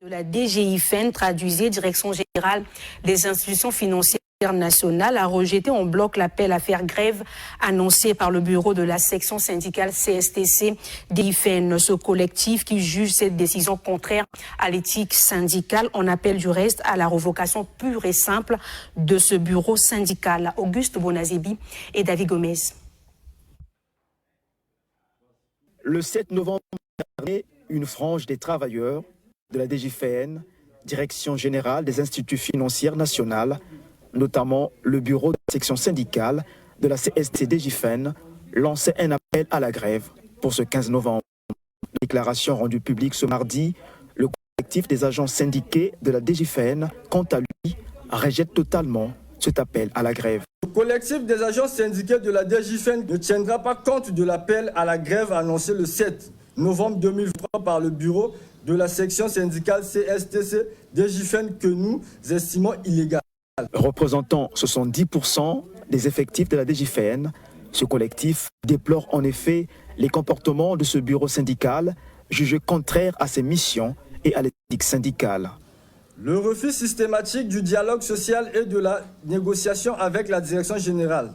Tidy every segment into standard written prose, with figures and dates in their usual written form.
De la DGIFN, traduisait Direction générale des institutions financières nationales, a rejeté en bloc l'appel à faire grève annoncé par le bureau de la section syndicale CSTC DGIFN. Ce collectif qui juge cette décision contraire à l'éthique syndicale en appelle du reste à la révocation pure et simple de ce bureau syndical. Auguste Bonazibi et David Gomez. Le 7 novembre dernier, une frange des travailleurs de la DGIFN, Direction générale des instituts financières nationales, notamment le bureau de la section syndicale de la CSTC DGIFN, lançait un appel à la grève pour ce 15 novembre. Déclaration rendue publique ce mardi, le collectif des agents syndiqués de la DGIFN, quant à lui, rejette totalement cet appel à la grève. Le collectif des agents syndiqués de la DGIFN ne tiendra pas compte de l'appel à la grève annoncé le 7 novembre 2023 par le bureau de la section syndicale CSTC DGIFN que nous estimons illégal. Représentant 70% des effectifs de la DGIFN, ce collectif déplore en effet les comportements de ce bureau syndical jugé contraire à ses missions et à l'éthique syndicale. Le refus systématique du dialogue social et de la négociation avec la direction générale,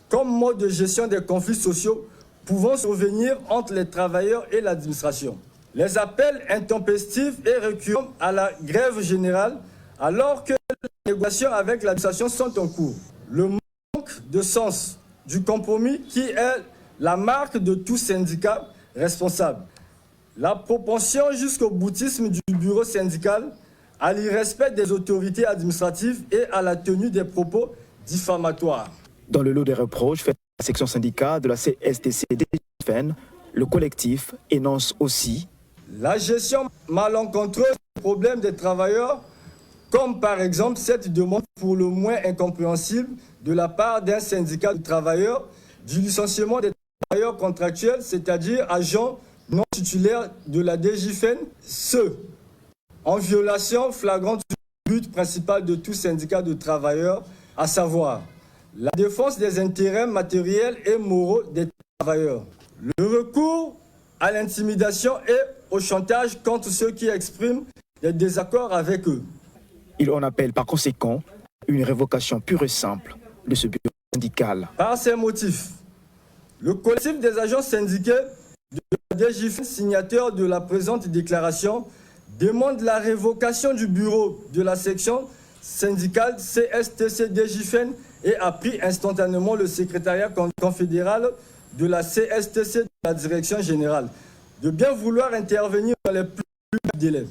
comme mode de gestion des conflits sociaux pouvant survenir entre les travailleurs et l'administration. Les appels intempestifs et récurrents à la grève générale alors que les négociations avec l'administration sont en cours. Le manque de sens du compromis qui est la marque de tout syndicat responsable. La propension jusqu'au boutisme du bureau syndical, à l'irrespect des autorités administratives et à la tenue des propos diffamatoires. Dans le lot des reproches faits à la section syndicale de la CSTC DGIFN, le collectif énonce aussi la gestion malencontreuse des problèmes des travailleurs, comme par exemple cette demande pour le moins incompréhensible de la part d'un syndicat de travailleurs du licenciement des travailleurs contractuels, c'est-à-dire agents non titulaires de la DGIFN, en violation flagrante du but principal de tout syndicat de travailleurs, à savoir la défense des intérêts matériels et moraux des travailleurs. Le recours à l'intimidation et au chantage contre ceux qui expriment des désaccords avec eux. Il en appelle par conséquent une révocation pure et simple de ce bureau syndical. Par ces motifs, le collectif des agents syndiqués de la DGIFN, signataire de la présente déclaration, demande la révocation du bureau de la section syndicale CSTC DGIFN et a pris instantanément le secrétariat confédéral de la CSTC de la direction générale de bien vouloir intervenir dans les plus brefs délais.